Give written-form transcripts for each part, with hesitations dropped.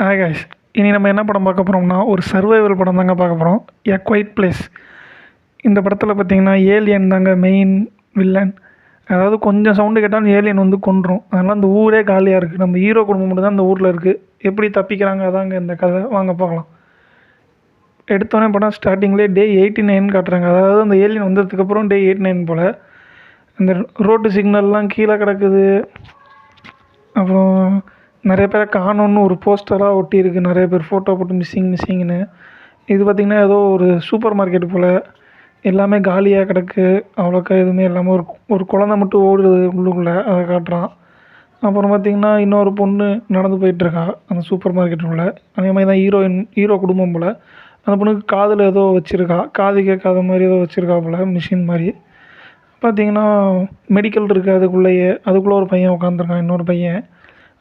Hi guys. இனி நம்ம என்ன படம் பார்க்க போகிறோம்னா ஒரு சர்வைவல் படம் தாங்க பார்க்க போகிறோம். எ குவைட் பிளேஸ். இந்த படத்தில் பார்த்தீங்கன்னா ஏலியன் தாங்க மெயின் வில்லன். அதாவது கொஞ்சம் சவுண்டு கேட்டாலும் ஏலியன் வந்து கொன்றும். அதனால் அந்த ஊரே காலியாக இருக்குது. நம்ம ஹீரோ குடும்பம் மட்டும் தான் அந்த ஊரில் இருக்குது. எப்படி தப்பிக்கிறாங்க அதாங்க இந்த கதை. வாங்க பார்க்கலாம். எடுத்தோடனே படம் ஸ்டார்டிங்லேயே டே 89 காட்டுறாங்க. அதாவது அந்த ஏலியன் வந்ததுக்கப்புறம் டே 89 போல். அந்த ரோட்டு சிக்னல்லாம் கீழே கிடக்குது. அப்புறம் நிறைய பேரை காணோன்னு ஒரு போஸ்டராக ஒட்டியிருக்கு. நிறைய பேர் ஃபோட்டோ போட்டு மிஸ்ஸிங்னு. இது பார்த்திங்கன்னா ஏதோ ஒரு சூப்பர் மார்க்கெட்டு போல். எல்லாமே காலியாக கிடக்கு. அவ்வளோக்கா எதுவுமே இல்லாமல் ஒரு ஒரு குழந்த மட்டும் ஓடுது உள்ளுக்குள்ளே, அதை காட்டுறான். அப்புறம் பார்த்திங்கன்னா இன்னொரு பொண்ணு நடந்து போயிட்டுருக்கா அந்த சூப்பர் மார்க்கெட்டுக்குள்ளே. அதே மாதிரி தான் ஹீரோ குடும்பம் போல். அந்த பொண்ணுக்கு காதில் ஏதோ வச்சுருக்கா, காது கேட்காத மாதிரி ஏதோ வச்சுருக்கா போல், மிஷின் மாதிரி. பார்த்திங்கன்னா மெடிக்கல் இருக்குது அதுக்குள்ளேயே. அதுக்குள்ளே ஒரு பையன் உட்காந்துருக்கான், இன்னொரு பையன்.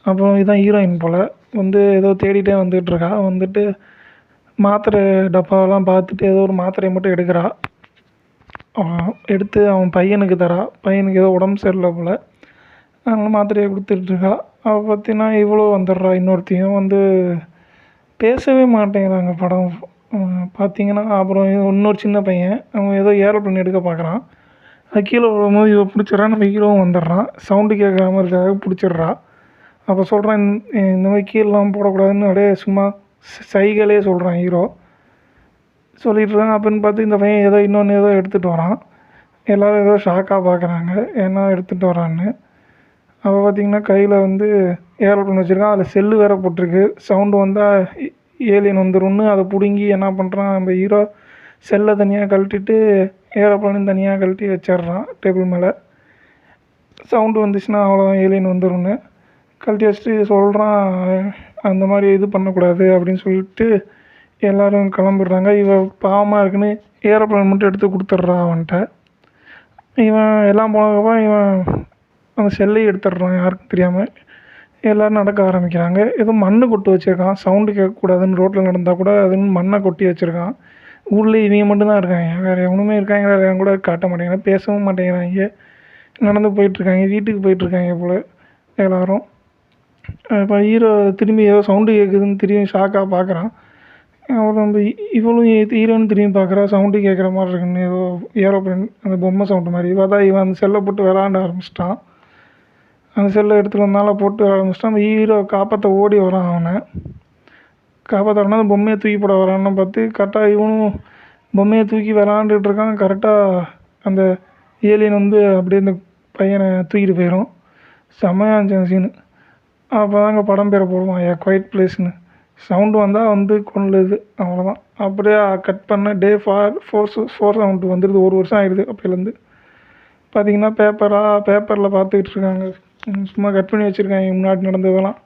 அப்புறம் இதுதான் ஹீரோயின் போல். வந்து ஏதோ தேடிகிட்டே வந்துகிட்ருக்கா. வந்துட்டு மாத்திரை டப்பாவெல்லாம் பார்த்துட்டு ஏதோ ஒரு மாத்திரையை மட்டும் எடுக்கிறா. எடுத்து அவன் பையனுக்கு தரா. பையனுக்கு ஏதோ உடம்பு சரியில்லை போல். அதனால் மாத்திரையை கொடுத்துட்ருக்கா. அவள் பார்த்தீங்கன்னா இவ்வளோ வந்துடுறா. இன்னொருத்தையும் வந்து பேசவே மாட்டேங்கிறாங்க படம் பார்த்திங்கன்னா. அப்புறம் இன்னொரு சின்ன பையன் அவன் ஏதோ ஏரோப்ளேன் எடுக்க பார்க்குறான். அது கீழே விழும்போது இவன் பிடிச்சிட்றான். நம்ம ஹீரோவும் வந்துடுறான். சவுண்டு கேட்காம இருக்காக பிடிச்சிட்றா. அப்போ சொல்கிறான், இந்த மாதிரி கீழெலாம் போடக்கூடாதுன்னு அப்படியே சும்மா சைகையிலே சொல்கிறான் ஹீரோ. சொல்லிட்டுருக்கான். அப்படின்னு பார்த்து இந்த பையன் ஏதோ இன்னொன்று ஏதோ எடுத்துகிட்டு வரான். எல்லோரும் ஏதோ ஷாக்காக பார்க்குறாங்க ஏன்னா எடுத்துகிட்டு வரான்னு. அப்போ பார்த்திங்கன்னா கையில் வந்து ஏரோப்ளேன் வச்சுருக்கான். அதில் செல்லு வேறு போட்டிருக்கு. சவுண்டு வந்தால் ஏலியன் வந்துடும்னு அதை பிடுங்கி என்ன பண்ணுறான் நம்ம ஹீரோ, செல்லை தனியாக கழட்டிட்டு ஏரோப்ளேனையும் தனியாக கழட்டி வச்சிட்றான் டேபிள் மேலே. சவுண்டு வந்துச்சுன்னா அவ்வளோதான், ஏலியன் வந்துடும்னு கழட்டி வச்சுட்டு சொல்கிறான். அந்த மாதிரி இது பண்ணக்கூடாது அப்படின்னு சொல்லிட்டு எல்லோரும் கிளம்பிடுறாங்க. இவன் பாவமாக இருக்குன்னு ஏரோப்ளேன் மட்டும் எடுத்து கொடுத்துட்றான் அவன்கிட்ட. இவன் எல்லாம் போனதுக்கப்புறம் இவன் அந்த செல்லையும் எடுத்துடுறான் யாருக்கும் தெரியாமல். எல்லோரும் நடக்க ஆரம்பிக்கிறாங்க. ஏதோ மண் கொட்டு வச்சுருக்கான். சவுண்டு கேட்கக்கூடாதுன்னு ரோட்டில் நடந்தால் கூட அதுன்னு மண்ணை கொட்டி வச்சுருக்கான். ஊரில் இவங்க மட்டும்தான் இருக்காங்க, வேறு எவனுமே இருக்காங்க எவன் கூட காட்ட மாட்டேங்கிறாங்க, பேசவும் மாட்டேங்கிறாங்க. நடந்து போயிட்டுருக்காங்க, வீட்டுக்கு போயிட்டுருக்காங்க போல் எல்லோரும். இப்போ ஹீரோ திரும்பி ஏதோ சவுண்டு கேட்குதுன்னு திரும்பி ஷாக்காக பார்க்குறான். அப்புறம் வந்து இவளும் ஹீரோன்னு திரும்பி பார்க்குறா. சவுண்டு கேட்குற மாதிரி இருக்குன்னு ஏதோ ஏரோப்ளேன் அந்த பொம்மை சவுண்டு மாதிரி. பார்த்தா இவன் அந்த செல்லை போட்டு விளாண்ட ஆரம்பிச்சிட்டான். அந்த செல்லை எடுத்துகிட்டு வந்தாலும் போட்டு ஆரம்பிச்சிட்டான். அந்த ஹீரோ காப்பாற்ற ஓடி வரான். அவனை காப்பாற்ற வரனா அந்த பொம்மையை தூக்கி போட வரான்னு பார்த்து கரெக்டாக இவனும் பொம்மையை தூக்கி விளாண்டுட்டு இருக்கான். கரெக்டாக அந்த ஏலியன் வந்து அப்படியே இந்த பையனை தூக்கிட்டு போயிடும். செம்மையாக இருந்துச்சு அந்த சீனு. அப்போ தாங்க படம் பேரை போடுவான், எ குவைட் பிளேஸ்னு. சவுண்டு வந்தால் வந்து கொள்ளுது, அவ்வளோதான். அப்படியே கட் பண்ண டே 4 சவுண்டு வந்துடுது. ஒரு வருஷம் ஆகிடுது அப்போலேருந்து. பார்த்திங்கன்னா பேப்பரில் பார்த்துக்கிட்டு இருக்காங்க. சும்மா கட் பண்ணி வச்சுருக்காங்க முன்னாடி நடந்ததெல்லாம்.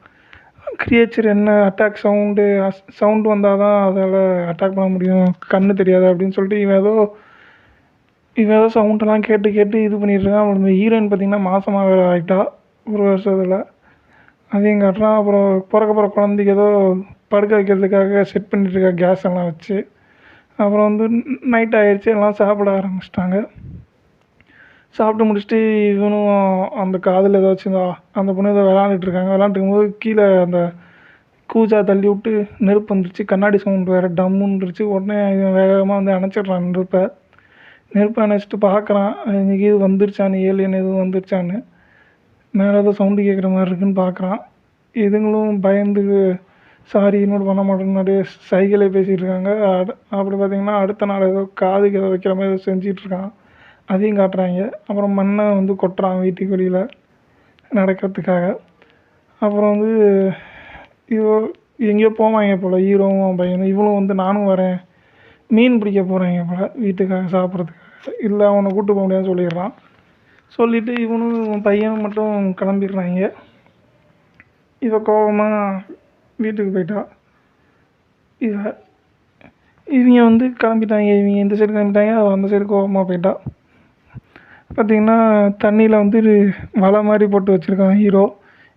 கிரியேச்சர் என்ன அட்டாக் சவுண்டு வந்தால் தான் அதால் அட்டாக் பண்ண முடியும், கண்ணு தெரியாது அப்படின்னு சொல்லிட்டு இவன் ஏதோ சவுண்டெல்லாம் கேட்டு இது பண்ணிட்டுருக்கான். அப்புறம் ஹீரோயின் பார்த்திங்கன்னா மாதமாக வேறு ஆகிட்டா ஒரு வருஷத்தில். அதையும் காட்டுறான். அப்புறம் பிறக்க போகிற குழந்தைக்கு ஏதோ படுக்க வைக்கிறதுக்காக செட் பண்ணிட்டுருக்கா கேஸ் எல்லாம் வச்சு. அப்புறம் வந்து நைட் ஆகிடுச்சு, எல்லாம் சாப்பிட ஆரம்பிச்சிட்டாங்க. சாப்பிட்டு முடிச்சுட்டு இவனும் அந்த காதில் ஏதோ வச்சுருந்தா அந்த பொண்ணு ஏதோ விளாண்டுட்ருக்காங்க. விளாண்டுருக்கும்போது கீழே அந்த கூஜா தள்ளி விட்டு நெருப்பு வந்துருச்சு. கண்ணாடி சவுண்டு வேறு டம்முன்னுருச்சு. உடனே இவன் வேகமாக வந்து அணைச்சிட்றான் நெருப்பை அணைச்சிட்டு பார்க்குறான், இன்றைக்கி இது வந்துருச்சான்னு, ஏலியன் எதுவும் வந்துருச்சான்னு. மேலே ஏதோ சவுண்டு கேட்குற மாதிரி இருக்குன்னு பார்க்குறான். இதுங்களும் பயந்து சாரி இன்னொரு பண்ண மாட்டேன்னு நிறைய சைக்கிளே பேசிகிட்டு இருக்காங்க. அப்படி பார்த்திங்கன்னா அடுத்த நாள் ஏதோ காதுக்கு ஏதோ வைக்கிற மாதிரி ஏதோ செஞ்சிகிட்ருக்கான். அதையும் காட்டுறாங்க. அப்புறம் மண்ணை வந்து கொட்டுறான் வீட்டுக்கு வெளியில் நடக்கிறதுக்காக. அப்புறம் வந்து எங்கேயோ போவாங்க போல் ஹீரோவும் பையனும். இவளும் வந்து நானும் வரேன், மீன் பிடிக்க போகிறாங்க போல் வீட்டுக்காக சாப்பிட்றதுக்காக. இல்லை அவனை கூப்பிட்டு போக முடியாதுன்னு சொல்லிடுறான். சொல்லிவிட்டு இவனும் பையனும் மட்டும் கிளம்பிடுறாங்க. கோபமாக வீட்டுக்கு போயிட்டா. இவங்க வந்து கிளம்பிட்டாங்க. இவங்க இந்த சைடு கிளம்பிட்டாங்க, அந்த சைடு கோபமாக போயிட்டா. பார்த்திங்கன்னா தண்ணியில் வந்து வலை மாதிரி போட்டு வச்சுருக்கான் ஹீரோ,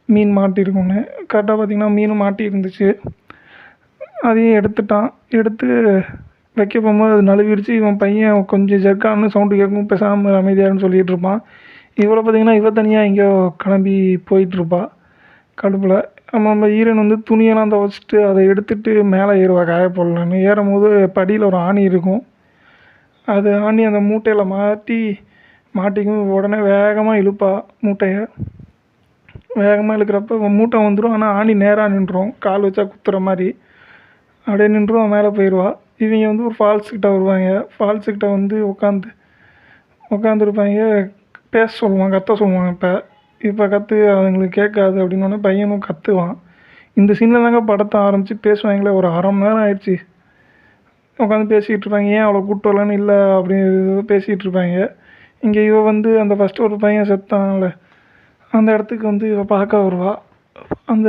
மீன் மாட்டிருக்குன்னு. கரெக்டாக பார்த்திங்கன்னா மீன் மாட்டி இருந்துச்சு. அதையும் எடுத்து வைக்க போகும்போது அது நழுவிடுச்சு. இவன் பையன் கொஞ்சம் ஜர்க்கானு சவுண்டு கேட்கும், பேசாமல் அமைதியாகனு சொல்லிகிட்டு இருப்பான். இவளை பார்த்திங்கன்னா தனியாக எங்கேயோ கிளம்பி போயிட்டுருப்பா கடுப்பில். நம்ம ஹீரோயின் வந்து துணியெல்லாம் துவைச்சிட்டு அதை எடுத்துகிட்டு மேலே ஏறுவா காய போடலான்னு. ஏறும்போது படியில் ஒரு ஆணி இருக்கும். அது ஆணி அந்த மூட்டையில் மாட்டிக்கும். உடனே வேகமாக இழுப்பா மூட்டையை. வேகமாக இழுக்கிறப்ப மூட்டை வந்துடும். ஆனால் ஆணி நேராக நின்றுடும், கால் வச்சா குத்துற மாதிரி அப்படியே நின்றும் மேலே போயிடுவா. இவங்க வந்து ஒரு ஃபால்ஸ்கிட்ட வருவாங்க. ஃபால்ஸுக்கிட்ட வந்து உட்காந்துருப்பாங்க. பேச சொல்லுவான், கத்த சொல்லுவான். இப்போ கற்று அதுங்களுக்கு கேட்காது அப்படின்னோடனே பையனும் கத்துவான். இந்த சீனில் தாங்க படத்தை ஆரம்பித்து பேசுவாங்களே. ஒரு அரை மணி நேரம் ஆயிடுச்சு உட்காந்து பேசிகிட்டு இருப்பாங்க. ஏன் அவ்வளோ கூப்பிட்டு வரலன்னு இல்லை அப்படின்னு பேசிகிட்டு இருப்பாங்க. இங்கே இவ வந்து அந்த ஃபஸ்ட்டு ஒரு பையன் செத்தான்ல, அந்த இடத்துக்கு வந்து இவ பார்க்க வருவா. அந்த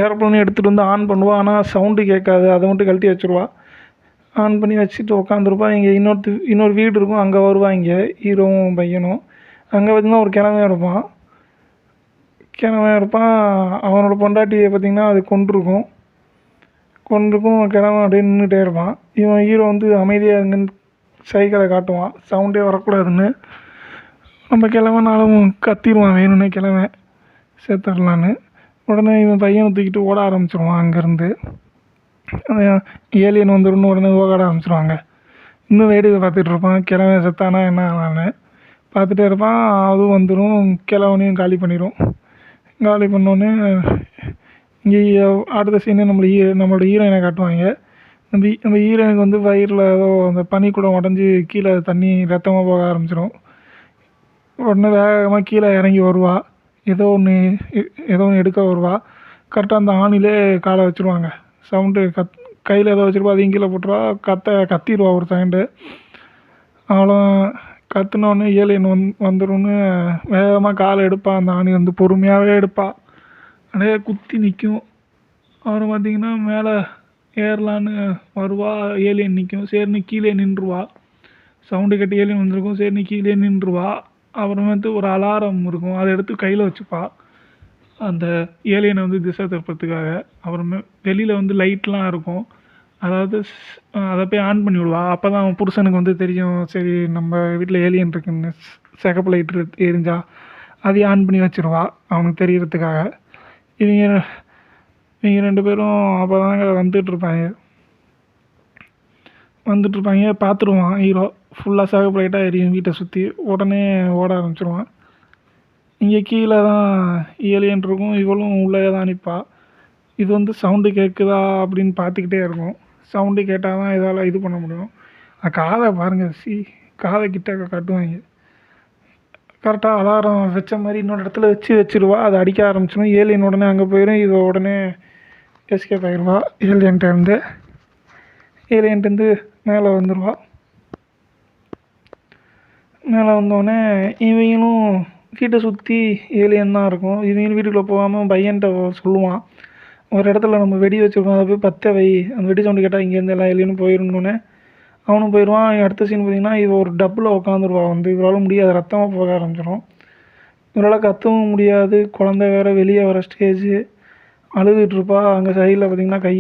ஏரோப்ளேனை எடுத்துகிட்டு வந்து ஆன் பண்ணுவா. ஆனால் சவுண்டு கேட்காது. அதை மட்டும் கழட்டி வச்சுருவா. ஆன் பண்ணி வச்சுட்டு உட்காந்துருப்பா. இங்கே இன்னொரு வீடு இருக்கும், அங்கே வருவாங்க ஹீரோவும் பையனும். அங்கே பார்த்திங்கன்னா ஒரு கிழவன் இருப்பான். அவனோட பொண்டாட்டியை பார்த்திங்கன்னா அது கொண்டிருக்கும். கிழவன் அப்படியே நின்றுட்டே இருப்பான். இவன் ஹீரோ வந்து அமைதியாக இருங்கன்னு சைக்கிளை காட்டுவான், சவுண்டே வரக்கூடாதுன்னு. நம்ம கிழவனாலும் கத்திடுவான் வேணும்னே, கிழவன் சேர்த்துடலான்னு. உடனே இவன் பையனை தூக்கிட்டு ஓட ஆரம்பிச்சிடுவான் அங்கேருந்து. ஏலியன் வந்துடும். உடனே ஓட ஆரம்பிச்சிடுவாங்க. இன்னும் வேடிக்கை பார்த்துட்டு இருப்பான். கிழவன் செத்தானா என்ன ஆனான்னு பார்த்துட்டே இருப்பான். அதுவும் வந்துடும், கிழவனையும் காலி பண்ணிடும். காலி பண்ணோடனே இங்கே அடுத்த சீனு நம்மளோட ஹீரோயினை காட்டுவாங்க. நம்ம ஹீரோயினுக்கு வந்து வயிறில் ஏதோ அந்த பனிக்கூடம் உடஞ்சி கீழே தண்ணி ரத்தமாக போக ஆரம்பிச்சிடும். உடனே வேகமாக கீழே இறங்கி வருவா. ஏதோ ஒன்று எடுக்க வருவா. கரெக்டாக அந்த ஆணிலே காலை வச்சுருவாங்க. சவுண்டு கையில் ஏதோ வச்சுருப்பா, அதையும் கீழே போட்டுருவா. கத்திடுவா ஒரு செகண்டு. அவ்வளோ கத்துனோடனே ஏலியன் வந்துடும்னு வேகமாக காலை எடுப்பா. அந்த ஆணி வந்து பொறுமையாகவே எடுப்பா. அப்படியே குத்தி நிற்கும். அப்புறம் பார்த்திங்கன்னா மேலே ஏறலான்னு வருவா. ஏலியன் நிற்கும். சரின்னு கீழே நின்றுவா. சவுண்டு கட்டி ஏலியன் வந்திருக்கும். சரின்னு கீழே நின்றுவா. அப்புறமேட்டு ஒரு அலாரம் இருக்கும், அதை எடுத்து கையில் வச்சுப்பா அந்த ஏலியனை வந்து திசை திருப்பத்துக்காக. அப்புறமே வெளியில் வந்து லைட்லாம் இருக்கும். அதாவது அதை போய் ஆன் பண்ணி விடுவா. அப்போ தான் அவன் புருஷனுக்கு வந்து தெரியும், சரி நம்ம வீட்டில் ஏலியன் இருக்குன்னு. சிகப்பு லைட் எரிஞ்சா அதையும் ஆன் பண்ணி வச்சுருவா அவனுக்கு தெரியறதுக்காக. இவங்க 2 பேரும் அப்போ தாங்க வந்துட்டுருப்பாங்க. பார்த்துருவான் ஹீரோ. ஃபுல்லாக சிகப்பு லைட்டாக எரியும் வீட்டை சுற்றி. உடனே ஓட ஆரம்பிச்சிருவான். இங்கே கீழே தான் ஏலியன் இருக்கும். இவளும் உள்ளே தான் நிற்பா. இது வந்து சவுண்டு கேட்குதா அப்படின்னு பார்த்துக்கிட்டே இருக்கும். சவுண்டு கேட்டால் தான் இதால் இது பண்ண முடியும். காதை பாருங்கள், காதை கிட்ட காட்டுவாங்க. கரெக்டாக அலாரம் வச்ச மாதிரி இன்னொரு இடத்துல வச்சிருவா. அதை அடிக்க ஆரம்பிச்சிடும். ஏலியன் உடனே அங்கே போயிடும். இவ உடனே எஸ்கேப் ஆகிடுவா ஏலியன்ட்டேருந்து மேலே வந்துடுவா. மேலே வந்தோடனே இவங்களும் வீட்டை சுற்றி ஏலியன் தான் இருக்கும். இவங்களும் வீட்டுக்குள்ளே போகாமல் பையன்கிட்ட சொல்லுவான், ஒரு இடத்துல நம்ம வெடி வச்சுருக்கோம், அதை போய் பற்ற வை, அந்த வெடி சவுண்டு கேட்டால் இங்கேருந்து எல்லாம் ஏலியனும் போயிடணுன்னே அவனும் போயிடுவான். அடுத்த சீன் பார்த்திங்கன்னா இவ ஒரு டப்பில் உட்காந்துருவா. இவரால் முடியாது, ரத்தமாக போக ஆரம்பிச்சிடும். இவரால் கத்தவும் முடியாது. குழந்தை வேறு வெளியே வர ஸ்டேஜு, அழுதுகிட்ருப்பா. அங்கே சைடில் பார்த்திங்கன்னா கை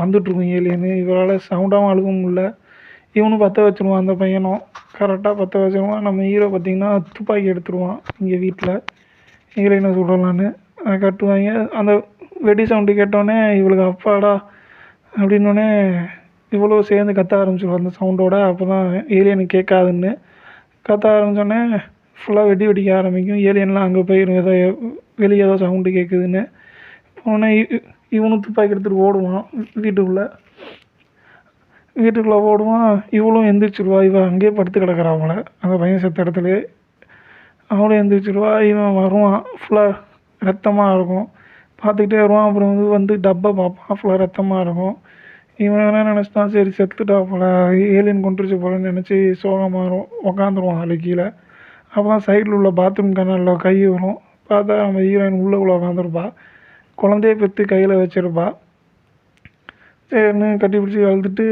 வந்துட்டுருக்கும் ஏலியனு. இவரால் சவுண்டாகவும் அழுகவும் முடியல. இவனும் பற்ற வச்சுருவான். அந்த பையனும் கரெக்டாக பற்ற வச்சுருவான். நம்ம ஹீரோ பார்த்திங்கன்னா துப்பாக்கி எடுத்துருவான். இங்கே வீட்டில் ஹீரோயினை சுடலான்னு அதை கட்டுவாங்க. அந்த வெடி சவுண்டு கேட்டோடனே இவளுக்கு அப்பாடா அப்படின்னோடனே இவ்வளோ சேர்ந்து கத்த ஆரம்பிச்சிடுவான் அந்த சவுண்டோட. அப்போ தான் ஏலியனுக்கு கேட்காதுன்னு கத்த ஆரம்பித்தோடனே ஃபுல்லாக வெடிக்க ஆரம்பிக்கும். ஏலியன்லாம் அங்கே போயிடும், ஏதோ வெளியே ஏதோ சவுண்டு கேட்குதுன்னு. போனே இவனும் துப்பாக்கி எடுத்துகிட்டு ஓடுவான். வீட்டுக்குள்ளே ஓடுவான். இவளும் எந்திரிச்சிடுவா. இவன் அங்கேயே படுத்து கிடக்குறா. அவளை அந்த பையன் செத்த இடத்துல அவளும் எந்திரிச்சிடுவா. இவன் வருவான். ஃபுல்லாக ரத்தமாக இருக்கும். பார்த்துக்கிட்டே வருவான். அப்புறம் வந்து டப்பை பார்ப்பான். ஃபுல்லாக ரத்தமாக இருக்கும். இவன் என்ன நினச்சிட்டான், சரி செத்துட்டா போல, ஏலியன் கொண்டுருச்சு போலன்னு நினச்சி சோகமாக உக்காந்துருவான் அது கீழே. அப்போ தான் சைடில் உள்ள பாத்ரூம் கனலில் கை வரும். பார்த்தா நம்ம ஹீரோயின் உள்ளே உட்காந்துருப்பா. குழந்தைய பெற்று கையில் வச்சுருப்பா. சரின்னு கட்டி பிடிச்சி அழுதுட்டு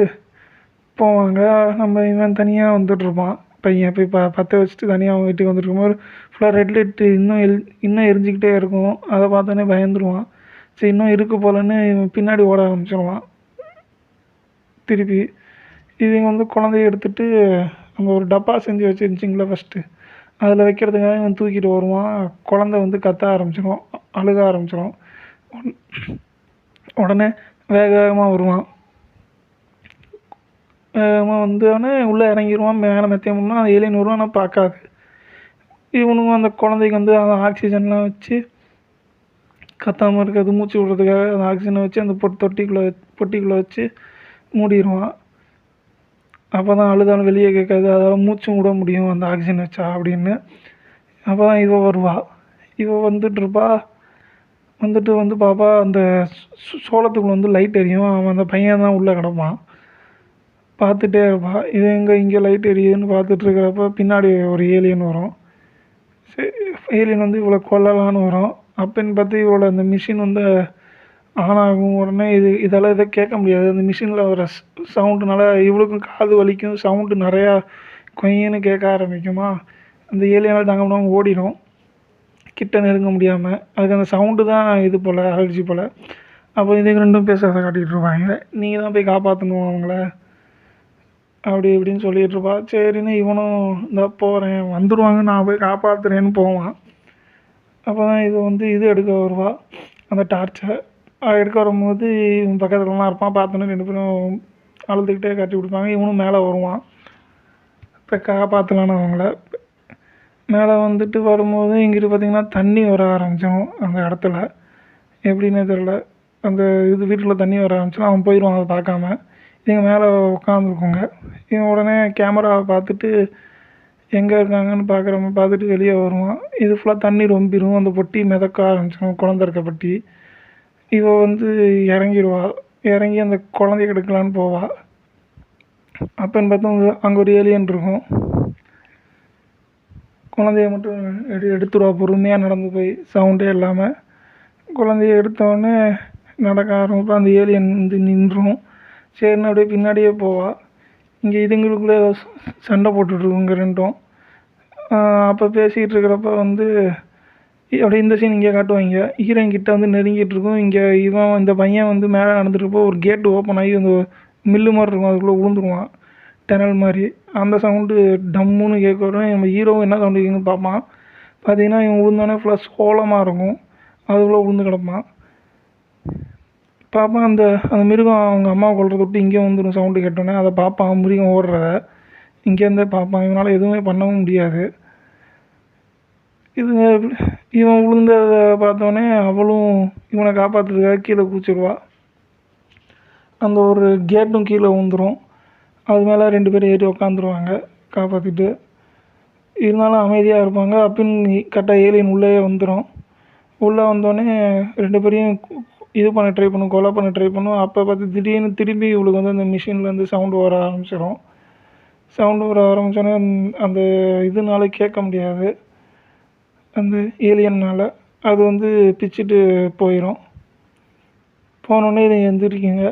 போவாங்க. நம்ம இவன் தனியாக வந்துட்டுருப்பான். பையன் போய் பற்ற வச்சுட்டு தனியாக அவன் வீட்டுக்கு வந்துருக்கும்போது ஃபுல்லாக ரெட் லைட்டு இன்னும் எரிஞ்சிக்கிட்டே இருக்கும். அதை பார்த்தோன்னே பயந்துருவான். சரி இன்னும் இருக்கு போலன்னு இவன் பின்னாடி ஓட ஆரம்பிச்சிடுவான். திருப்பி இவங்க வந்து குழந்தைய எடுத்துகிட்டு நம்ம ஒரு டப்பா செஞ்சு வச்சுருந்துச்சிங்களா ஃபஸ்ட்டு, அதில் வைக்கிறதுக்காக இவன் தூக்கிட்டு வருவான். குழந்தை வந்து கத்த ஆரம்பிச்சிடும், அழுக ஆரம்பிச்சிடும். உடனே வேக வேகமாக வருவான். வேகமாக வந்தோடனே உள்ளே இறங்கிருவான். மேலே மெத்தைய முன்னா ஏலியன் வருவான். ஆனால் பார்க்காது. இவனுங்க அந்த குழந்தைக்கு வந்து அந்த ஆக்சிஜன்லாம் வச்சு கத்தாமல் இருக்கிறது, மூச்சு விடுறதுக்காக அந்த ஆக்சிஜனை வச்சு அந்த பொட்டிக்குள்ளே வச்சு மூடிடுவான். அப்போ தான் அழுதாலும் வெளியே கேட்காது, அதால் மூச்சும் விட முடியும் அந்த ஆக்சிஜன் வச்சா அப்படின்னு. அப்போ தான் இவ வருவா. இவ வந்துட்டுருப்பா. வந்துட்டு வந்து பாப்பா அந்த சோளத்துக்குள்ள வந்து லைட் எரியும். அவன் அந்த பையன் தான் உள்ளே கிடப்பான். பார்த்துட்டே இருப்பாள். இது இங்கே லைட் எரியுதுன்னு பார்த்துட்ருக்கிறப்ப பின்னாடி ஒரு ஏலியன் வரும். சரி, ஏலியன் வந்து இவளை கொல்லலான்னு வரும். அப்போன்னு பார்த்து இவளோட அந்த மிஷின் வந்து ஆன் ஆகும். உடனே இதெல்லாம் இதை கேட்க முடியாது. அந்த மிஷினில் வர சவுண்டுனால இவளுக்கும் காது வலிக்கும். சவுண்டு நிறையா கொய்யன்னு கேட்க ஆரம்பிக்குமா. அந்த ஏலியனால் தாங்க முடியாமல் ஓடிடும், கிட்ட நெருங்க முடியாமல். அதுக்கு அந்த சவுண்டு தான் இது போல் அலர்ஜி போல். அப்போ இதுக்கு ரெண்டும் பேசுகிறத காட்டிகிட்டு இருப்பாங்க. நீங்கள் தான் போய் காப்பாற்றணும் அவங்கள அப்படி இப்படின்னு சொல்லிகிட்ருப்பா. சரின்னு இவனும் இந்த போகிறேன், வந்துடுவாங்க, நான் போய் காப்பாற்றுறேன்னு போவான். அப்போ தான் இது வந்து இது எடுக்க வருவா, அந்த டார்ச்சை எடுக்க வரும்போது இவன் பக்கத்துலலாம் இருப்பான். பார்த்தோன்னே 2 பேரும் அழுதுகிட்டே கட்டி பிடிப்பாங்க. இவனும் மேலே வருவான், இப்போ காப்பாற்றலான்னு அவங்கள. மேலே வந்துட்டு வரும்போது இங்கிட்டு பார்த்திங்கன்னா தண்ணி வர ஆரம்பிச்சிடும் அந்த இடத்துல. எப்படின்னே தெரில, அந்த இது வீட்டுக்குள்ளே தண்ணி வர ஆரம்பிச்சிடும். அவன் போயிடுவான் அதை பார்க்காம. இவங்க மேலே உட்காந்துருக்குங்க. இவன் உடனே கேமராவை பார்த்துட்டு எங்கே இருக்காங்கன்னு பார்த்துட்டு வெளியே வருவான். இது ஃபுல்லாக தண்ணி ரொம்பிடும். அந்த பொட்டி மிதக்க ஆரம்பிச்சிடும், குழந்த இருக்க பொட்டி. இவ வந்து இறங்கிடுவா. இறங்கி அந்த குழந்தைய எடுக்கலான்னு போவாள். அப்போன்னு பார்த்தா அங்கே ஒரு ஏலியன் இருக்கும். குழந்தைய மட்டும் எடுத்துருவா. பொறுமையாக நடந்து போய் சவுண்டே இல்லாமல் குழந்தைய எடுத்தோடனே நடக்க ஆரம்பிப்பா. அந்த ஏலியன் வந்து நின்றும். சரின்னு அப்படியே பின்னாடியே போவாள். இங்கே இதுங்களுக்குள்ளே ஏதோ சண்டை போட்டுட்ருக்குங்க ரெண்டும். அப்போ பேசிகிட்டு இருக்கிறப்ப வந்து அப்படியே இந்த சீன் இங்கே காட்டுவாங்க. ஹீரோயின் கிட்ட வந்து நெருங்கிட்டு இருக்கும். இங்கே இந்த பையன் வந்து மேலே நடந்துட்டுருப்போ ஒரு கேட்டு ஓப்பன் ஆகி அந்த மில்லு மாதிரி இருக்கும், அதுக்குள்ளே விழுந்துருவான், டனல் மாதிரி. அந்த சவுண்டு டம்முன்னு கேட்குறோம். நம்ம ஹீரோவும் என்ன சவுண்டு கேட்குன்னு பார்ப்பான். பார்த்தீங்கன்னா இவன் விழுந்தோடனே ஃபுல்லாக சோளமாக இருக்கும், அதுக்குள்ளே விழுந்து கிடப்பான். பார்ப்பான். அந்த அந்த மிருகம் அவங்க அம்மாவை கொல்றதை விட்டு இங்கே வந்துடும் சவுண்டு கேட்டோன்னே. அதை பார்ப்பான், மிருகம் ஓடுறத இங்கேருந்தே பார்ப்பான். இவனால் எதுவுமே பண்ணவும் முடியாது. இவன் விழுந்ததை பார்த்தோன்னே அவளும் இவனை காப்பாற்றுறதுக்காக கீழே குதிச்சிடுவா. அந்த ஒரு கேட்டும் கீழே விழுந்துடும். அது மேலே 2 பேரும் ஏறி உக்காந்துருவாங்க காப்பாற்றிட்டு. இருந்தாலும் அமைதியாக இருப்பாங்க. அப்படின்னு கரெக்டாக ஏலியன் உள்ளே வந்துடும். உள்ளே வந்தோடனே 2 பேரையும் இது பண்ண ட்ரை பண்ணும், கொலை பண்ண ட்ரை பண்ணும். அப்போ பார்த்து திடீர்னு திரும்பி இவளுக்கு வந்து அந்த மிஷின்லேருந்து சவுண்டு வர ஆரம்பிச்சிடும். சவுண்டு வர ஆரம்பித்தோடனே அந்த இதனால கேட்க முடியாது, அந்த ஏலியன்னால். அது வந்து பிச்சுட்டு போயிடும். போனோடனே இதை எந்திரிக்குங்க.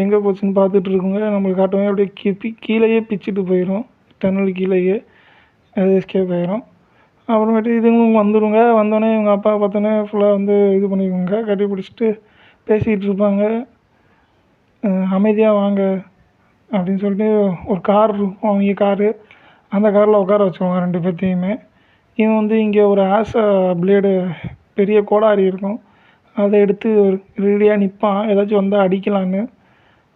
எங்கே போச்சுன்னு பார்த்துட்டு இருக்குங்க. நம்மளுக்கு காட்டுவாங்க. அப்படியே கீழேயே பிச்சுட்டு போயிடும், டனல் கீழேயே. அது எஸ்கேப் ஆகிரும். அப்புறமேட்டு இதுங்களும் வந்துடுங்க. வந்தோடனே இவங்க அப்பா பார்த்தோன்னே ஃபுல்லாக வந்து இது பண்ணிக்குவாங்க, கட்டி பிடிச்சிட்டு பேசிகிட்டு இருப்பாங்க. அமைதியாக வாங்க அப்படின்னு சொல்லிட்டு ஒரு கார் இருக்கும், அவங்க காரு. அந்த காரில் உட்கார வச்சுருவாங்க 2 பேர்த்தையுமே. இவன் வந்து இங்கே ஒரு பிளேடு பெரிய கோடாரி இருக்கும், அதை எடுத்து ரெடியாக நிற்பான், ஏதாச்சும் வந்தால் அடிக்கலான்னு.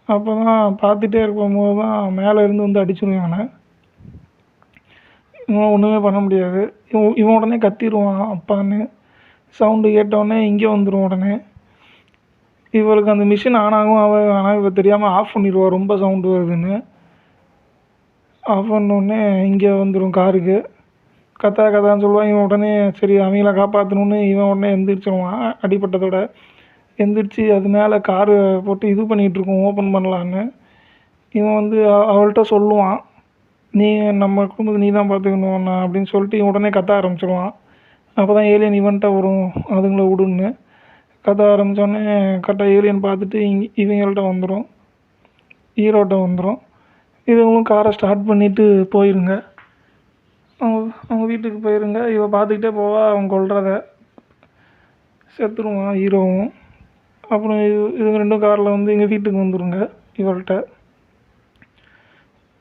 அப்போ தான் பார்த்துட்டே இருக்கும்போது தான் மேலே இருந்து வந்து அடிச்சுடுவான். இவன் ஒன்றுமே பண்ண முடியாது. இவன் உடனே கத்திடுவான் அப்பான்னு. சவுண்டு கேட்டவுடனே இங்கே வந்துடும் உடனே. இவளுக்கு அந்த மிஷின் ஆன் ஆகும். ஆனால் இவ தெரியாமல் ஆஃப் பண்ணிடுவாள், ரொம்ப சவுண்டு வருதுன்னு. ஆஃப் பண்ணோடனே இங்கே வந்துடும் காருக்கு. கத்தான்னு சொல்லுவான். இவன் உடனே சரி அவங்கள காப்பாற்றணுன்னு இவன் உடனே எந்திரிச்சிடுவான் அடிப்பட்டதோட. எந்திரிச்சு அது மேலே காரு போட்டு இது பண்ணிகிட்ருக்கோம், ஓப்பன் பண்ணலான்னு. இவன் வந்து அவள்கிட்ட சொல்லுவான், நீ நம்ம குடும்பத்தை நீ தான் பார்த்துக்கணும் நான் அப்படின்னு சொல்லிட்டு இவன் உடனே கத்த ஆரம்பிச்சிடுவான். அப்போ தான் ஏலியன் இவன்ட்ட வரும், அதுங்களை விடுன்னு. கத்த ஆரம்பித்தோடனே கரெக்டாக ஏலியன் பார்த்துட்டு இவங்கள்ட்ட வந்துடும், ஹீரோட்ட வந்துடும். இதுங்களும் காரை ஸ்டார்ட் பண்ணிவிட்டு போயிருங்க, அவங்க வீட்டுக்கு போயிருங்க. இவ பார்த்துக்கிட்டே போவா, அவன் கொல்றத. செத்துருவான் ஹீரோவும். அப்புறம் இதுங்க 2 காரில் வந்து எங்கள் வீட்டுக்கு வந்துடுங்க. இவள்கிட்ட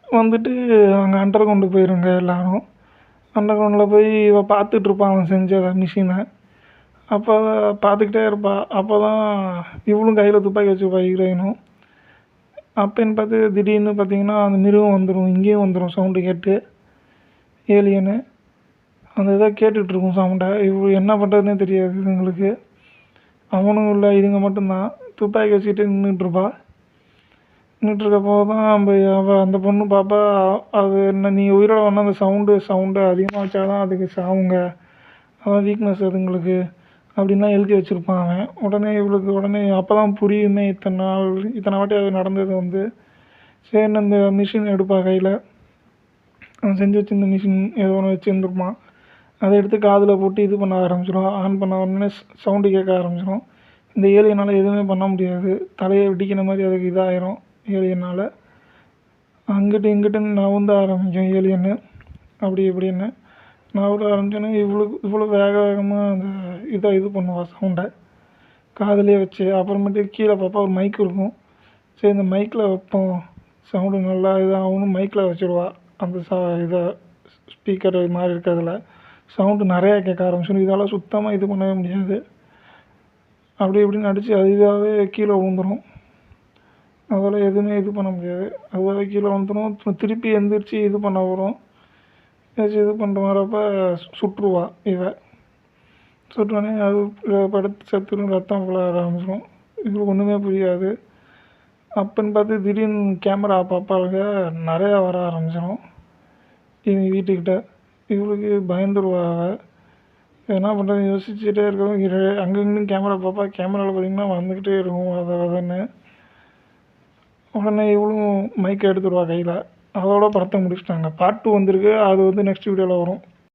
வந்துட்டு அங்கே அண்டர் கிரவுண்டு போயிருங்க எல்லோரும். அண்டர் கிரவுண்டில் போய் இவள் பார்த்துட்ருப்பான் அவன் செஞ்ச மிஷினை. அப்போ பார்த்துக்கிட்டே இருப்பா. அப்போ தான் இவளும் கையில் துப்பாக்கி வச்சுருப்பா ஹீரோயினும். அப்போன்னு பார்த்து திடீர்னு பார்த்தீங்கன்னா அந்த மிருகம் வந்துடும், இங்கேயும் வந்துடும் சவுண்டு கேட்டு. ஏலியனு அந்த இதை கேட்டுட்ருக்கும் சவுண்டை. இவ என்ன பண்ணுறதுனே தெரியாது இதுங்களுக்கு. அவனும் இல்லை, இதுங்க மட்டும்தான் துப்பாக்கி வச்சுக்கிட்டு நின்றுட்டுருப்பா. நின்றுட்டுருக்கப்போ தான் அவள் அந்த பொண்ணு பாப்பா, அது என்ன நீ உயிரோட வேணா அந்த சவுண்டு அதிகமாக வச்சா தான் அதுக்கு சாவுங்க, அதான் வீக்னஸ் அதுங்களுக்கு அப்படின்லாம் எழுதி வச்சுருப்பான் அவன். உடனே அப்போ தான் புரியுமே இத்தனை வாட்டி அது நடந்தது வந்து. சரின்னு அந்த மிஷின் எடுப்பா கையில். அவன் செஞ்சு வச்சிருந்த மிஷின் ஏதோ ஒன்று வச்சுருந்துருப்பான். அதை எடுத்து காதில் போட்டு இது பண்ண ஆரம்பிச்சிடும். ஆன் பண்ண உடனே சவுண்டு கேட்க ஆரம்பிச்சிடும். இந்த ஏலியனால் எதுவுமே பண்ண முடியாது. தலையை வெடிக்கிற மாதிரி அதுக்கு இதாகிரும் ஏலியனால். அங்கிட்டு இங்கிட்டுன்னு நவுந்த ஆரம்பிக்கும் ஏலியன்னு. அப்படி இப்படின்னு நவுட ஆரம்பிச்சோன்னே இவ்வளோ வேகமாக அந்த இது பண்ணுவாள் சவுண்டை காதுலேயே வச்சு. அப்புறமேட்டு கீழே பார்ப்பா ஒரு மைக் இருக்கும். சரி இந்த மைக்கில் வைப்போம், சவுண்டு நல்லா இதாகணும், மைக்கில் வச்சுருவா. அந்த இதை ஸ்பீக்கர் இது மாதிரி இருக்கிறதுல சவுண்டு நிறையா கேட்க ஆரம்பிச்சிடும். இதால் சுத்தமாக இது பண்ணவே முடியாது. அப்படி இப்படின்னு அடித்து அதுவாகவே கீழே விழுந்துடும். அதால் எதுவுமே இது பண்ண முடியாது. அதுவாகவே கீழே விழுந்துடும். திருப்பி எந்திரிச்சு இது பண்ண வரும். ஏதாச்சும் இது பண்ணிட்டு வரப்ப சுட்டுருவா சுட்டோடனே அது படுத்து செத்துடும், ரத்தம் விழ ஆரம்பிச்சிடும். இவங்களுக்கு ஒன்றுமே புரியாது. அப்போன்னு பார்த்து திடீர்னு கேமரா பாப்பாளுங்க நிறையா வர ஆரம்பிச்சிடும் இவங்க வீட்டுக்கிட்ட. இவளுக்கு பயந்துருவா. என்ன பண்ணுறது யோசிச்சுட்டே இருக்கவும் அங்கங்கே கேமரா பார்ப்பா. கேமராவில் பார்த்திங்கன்னா வந்துக்கிட்டே இருக்கும் அதன்னு. உடனே இவளும் மைக்கை எடுத்துருவா கையில். அதோட படத்தை முடிச்சிட்டாங்க. பார்ட் 2 வந்திருக்கு. அது வந்து நெக்ஸ்ட் வீடியோவில் வரும்.